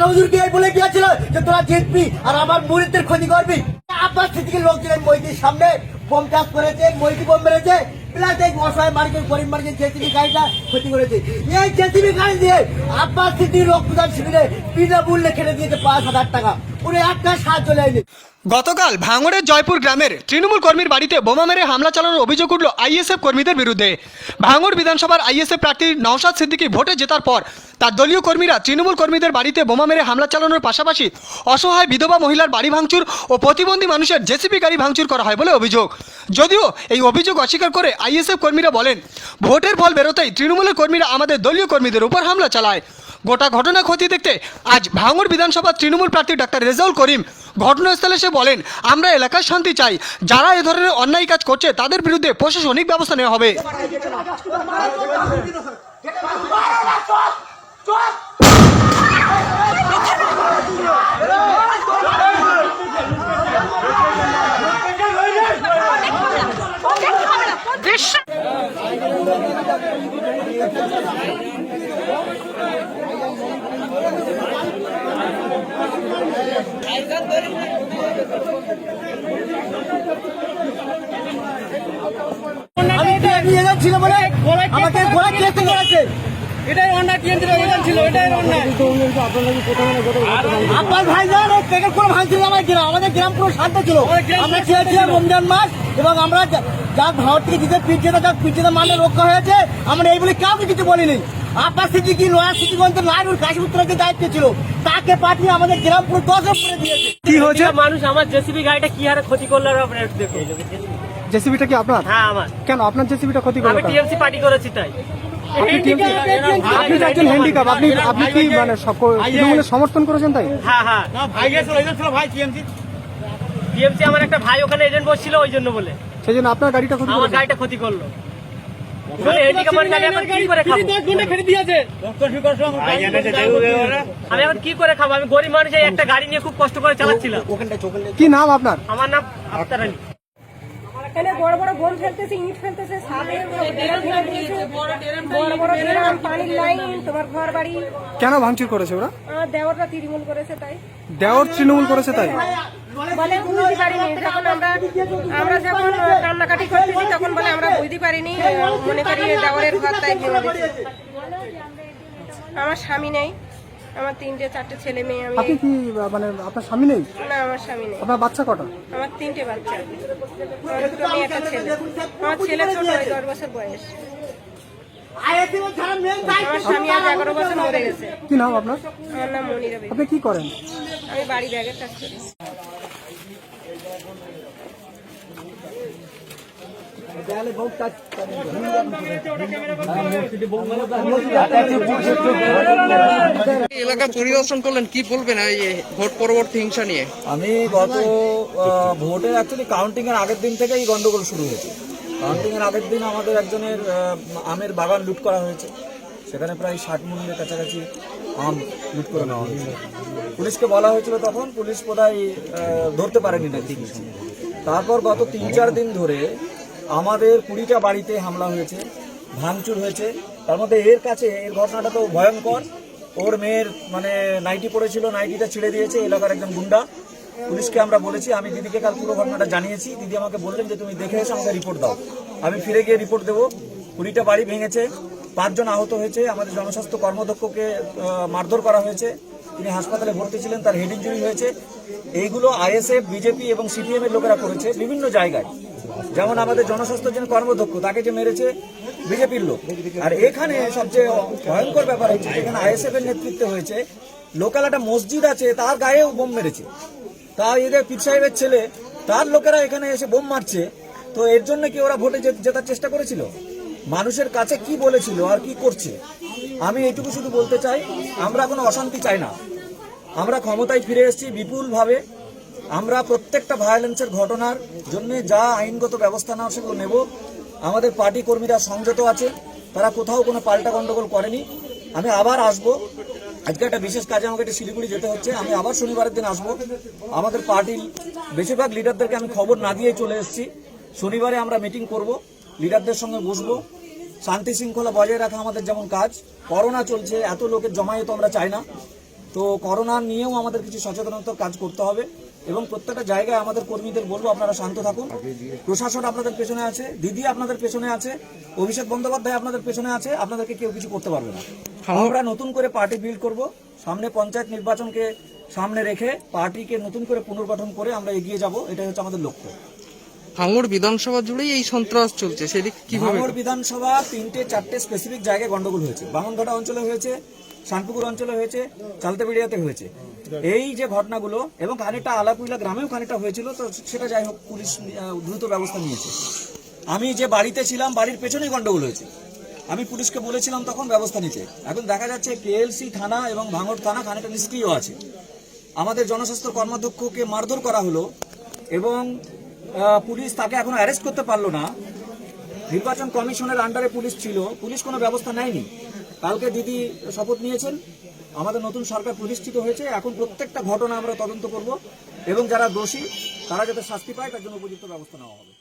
হুজুরকে বলে গিয়েছিল যে তোরা জিতবি আর আমার মুরিদদের ক্ষতি করবি। আব্বাস সিদ্দিকীর লোক ছিলেন মসজিদের সামনে বোম চাষ করেছে, মসজিদ বোম মেরেছে, প্লাস এই অসহায় মানুষের গরিব মানুষের জেসিবি গাড়িটা ক্ষতি করেছে। এই জেসিবি গাড়ি দিয়ে আব্বাস সিদ্দিকীর রক্তদান শিবিরে বিনামূল্যে খেলে দিয়েছে 5,000 টাকা, উনি একটা সাহায্য নেয়নি। গতকাল ভাঙড়ের জয়পুর গ্রামের তৃণমূল কর্মীর বাড়িতে বোমা মেরে হামলা চালানোর অভিযোগ উঠল আইএসএফ কর্মীদের বিরুদ্ধে। ভাঙড় বিধানসভার আইএসএফ প্রার্থী নওশাদ সিদ্দিকী ভোটে জেতার পর তার দলীয় কর্মীরা তৃণমূল কর্মীদের বাড়িতে বোমা মেরে হামলা চালানোর পাশাপাশি অসহায় বিধবা মহিলার বাড়ি ভাঙচুর ও প্রতিবন্ধী মানুষের জেসিবি গাড়ি ভাঙচুর করা হয় বলে অভিযোগ। যদিও এই অভিযোগ অস্বীকার করে আইএসএফ কর্মীরা বলেন, ভোটের ফল বেরোতেই তৃণমূলের কর্মীরা আমাদের দলীয় কর্মীদের উপর হামলা চালায়। গোটা ঘটনা খতিয়ে দেখতে আজ ভাঙড় বিধানসভার তৃণমূল প্রার্থী ডাক্তার রেজাউল করিম ঘটনাস্থলে এসে বলেন, আমরা এলাকায় শান্তি চাই, যারা এ ধরনের অন্যায় কাজ করছে তাদের বিরুদ্ধে প্রশাসনিক ব্যবস্থা নেওয়া হবে। ছিল বলে আমাকে গোলা চেষ্টা করেছে, এটাই অন্যায় টিএমসি ছিল, এটাই অন্যায়। আব্বাস ভাইজান কোনো ভাঙছিল আমাদের গ্রাম পুরো শান্ত ছিল। আমরা চেয়েছিলাম রমজান মাস এবং আমরা যা ভারত থেকে জিতে পিছিয়ে মানে রক্ষা হয়েছে, আমরা এই বলে কাউকে কিছু বলিনি। আব্বাস সিদ্দিকী লয়ার সিদ্দিকগঞ্জের নাইরুল কাশিপুত্রকে দায়িত্ব ছিল, তাকে পাঠিয়ে আমাদের গ্রাম পুরো দশক করে দিয়েছে। কি হয়েছে? মানুষ আমার জেসিবি গাড়িটা কি হারে ক্ষতি করলো আপনারা দেখুন। জেসিবিটা কি আপনার? হ্যাঁ আমার। কেন আপনার জেসিবিটা ক্ষতি করলো? আমি টিএমসি পার্টি করেছি তাই। আপনি একজন হ্যান্ডিক্যাপ, আপনি কি মানে তৃণমূলের সমর্থন করেছেন তাই? হ্যাঁ হ্যাঁ, ভাই গেছিল ভাই টিএমসি আমার একটা ভাই ওখানে এজেন্ট বসছিল, ওই জন্য বলে সেই জন্য আপনার গাড়িটা ক্ষতি আমার গাড়িটা ক্ষতি করলো। আমি এখন কি করে খাবো? আমি গরিব মানুষ, একটা গাড়ি নিয়ে খুব কষ্ট করে চালাচ্ছিলাম। কি নাম আপনার? আমার নাম আক্তার আলী। এখানে বড় বড় বোম ফেলতেছে, ইট ফেলতেছে, সাথে বড় বড় ড্রাম, পানির লাইন, তোমার ঘর বাড়ি। কেন ভাঙচুর করেছে ওরা? দেওরটা তৃণমূল করেছে তাই। দেওর তৃণমূল করেছে তাই বলে বুঝতে পারিনি, যখন আমরা যখন কান্নাকাটি করতেছি তখন বলে আমরা বুঝতে পারিনি, মনে করি দেওরের ঘর তাই ভেঙে দিয়েছে। আমার স্বামী নেই, আমার 3-4 ছেলে মেয়ে। আপনি কি মানে আপনার স্বামী নেই? না, আমার স্বামী নেই। আপনার বাচ্চা কটা? আমার 3টে বাচ্চা, আমার 2 মেয়ে, একটা ছেলে। আমার ছেলে ছোট, 10 বছর বয়স। আমার স্বামী আজ 11 বছর মরে গেছে। কি নাম আপনার? আমার নাম মনিরা বেগম। আপনি কি করেন? আমি বাড়ি ব্যাগের কাজ করি। এলাকা পরিদর্শন করলেন, কি বলবেন এই ভোট পরবর্তী হিংসা নিয়ে? আমি গত ভোটের অ্যাকচুয়ালি কাউন্টিং এর আগের দিন থেকেই গন্ডগোল শুরু হয়েছে। কাউন্টিং এর আগের দিন আমাদের একজনের আমের বাগান লুট করা হয়েছে, সেখানে প্রায় 60 মণের কাছাকাছি আম লুট করে নেওয়া হয়েছে। পুলিশকে বলা হয়েছিল, তখন পুলিশ বোধহয় ধরতে পারেনি না ঠিক। তারপর গত 3-4 দিন ধরে আমাদের 20টা বাড়িতে হামলা হয়েছে, ভাঙচুর হয়েছে। তার মধ্যে এর ঘটনাটা তো ভয়ঙ্কর। ওর মেয়ের মানে নাইটি পড়েছিল, নাইটিটা ছিঁড়ে দিয়েছে এলাকার একজন গুন্ডা। পুলিশকে আমরা বলেছি, আমি দিদিকে কাল পুরো ঘটনাটা জানিয়েছি। দিদি আমাকে বললেন যে তুমি দেখে এসে আমাকে রিপোর্ট দাও। আমি ফিরে গিয়ে রিপোর্ট দেবো। 20টা বাড়ি ভেঙেছে, 5 জন আহত হয়েছে। আমাদের জনস্বাস্থ্য কর্মদক্ষকে মারধর করা হয়েছে, তিনি হাসপাতালে ভর্তি ছিলেন, তার হেড ইঞ্জুরি হয়েছে। এইগুলো আইএসএফ, বিজেপি এবং সিপিএম এর লোকেরা করেছে বিভিন্ন জায়গায়। যেমন আমাদের জনস্বাস্থ্য যিনি কর্মদক্ষ, তাকে যে মেরেছে বিজেপির লোক। আর এখানে সবচেয়ে ভয়ঙ্কর ব্যাপার হচ্ছে, যেখানে আইএসএফ এর নেতৃত্বে হয়েছে, লোকাল একটা মসজিদ আছে, তার গায়েও বোম মেরেছে। তা এদের পীর সাহেবের ছেলে, তার লোকেরা এখানে এসে বোম মারছে। তো এর জন্য কি ওরা ভোটে জেতার চেষ্টা করেছিল? মানুষের কাছে কি বলেছিল আর কি করছে? আমি এইটুকু শুধু বলতে চাই, আমরা কোনো অশান্তি চাই না। আমরা ক্ষমতায় ফিরে এসেছি বিপুলভাবে। আমরা প্রত্যেকটা ভায়োলেন্সের ঘটনার জন্য যা আইনগত ব্যবস্থা নেওয়া সেগুলো নেব। আমাদের পার্টি কর্মীরা সংযত আছে, তারা কোথাও কোনো পাল্টা গন্ডগোল করেনি। আমি আবার আসবো, আজকে একটা বিশেষ কাজে আমাকে একটা শিলিগুড়ি যেতে হচ্ছে। আমি আবার শনিবারের দিন আসবো। আমাদের পার্টির বেশিরভাগ লিডারদেরকে আমি খবর না দিয়ে চলে এসেছি। শনিবারে আমরা মিটিং করব, লিডারদের সঙ্গে বসবো। শান্তি শৃঙ্খলা বজায় রাখা আমাদের যেমন কাজ। করোনা চলছে, এত লোকের জমায়েত আমরা চাই না। তো করোনা নিয়েও আমাদের কিছু সচেতনতার কাজ করতে হবে এবং প্রত্যেকটা জায়গায় আমাদের কর্মীদের বলবো আপনারা শান্ত থাকুন। প্রশাসন আপনাদের পেছনে আছে, দিদি আপনাদের পেছনে আছে, অভিষেক বন্দ্যোপাধ্যায় আপনাদের পেছনে আছে, আপনাদেরকে কেউ কিছু করতে পারবে না। আমরা নতুন করে পার্টি বিল্ড করব, সামনে পঞ্চায়েত নির্বাচনকে সামনে রেখে পার্টিকে নতুন করে পুনর্গঠন করে আমরা এগিয়ে যাব, এটাই হচ্ছে আমাদের লক্ষ্য। ভাঙড় বিধানসভা জুড়েই এই সন্ত্রাস চলছে, সেদিক কিভাবে? ভাঙড় বিধানসভা 3-4টে স্পেসিফিক জায়গায় গন্ডগোল হয়েছে। বামনঘাটা অঞ্চলে হয়েছে, শানপুকুর অঞ্চলে হয়েছে, চালতেবেড়িয়াতে হয়েছে। এই যে ঘটনাগুলো এবং খানিকটা আলাপুইলা গ্রামেও খানিকটা হয়েছিল, তো সেটা যাই হোক পুলিশ দ্রুত ব্যবস্থা নিয়েছে। আমি যে বাড়িতে ছিলাম বাড়ির পেছনেই গন্ডগোল হয়েছে, আমি পুলিশকে বলেছিলাম তখন ব্যবস্থা নিতে। এখন দেখা যাচ্ছে কেএলসি থানা এবং ভাঙড় থানা খানিকটা নিষ্ক্রিয় আছে। আমাদের জনস্বাস্থ্য কর্মাধ্যক্ষকে মারধর করা হলো এবং পুলিশ তাকে এখনো অ্যারেস্ট করতে পারলো না। নির্বাচন কমিশনের আন্ডারে পুলিশ ছিল, পুলিশ কোনো ব্যবস্থা নেয়নি। কালকে দিদি শপথ নিয়েছেন, আমাদের নতুন সরকার প্রতিষ্ঠিত হয়েছে। এখন প্রত্যেকটা ঘটনা আমরা তদন্ত করব এবং যারা দোষী তারা যাতে শাস্তি পায় তার জন্য উপযুক্ত ব্যবস্থা নেওয়া হবে।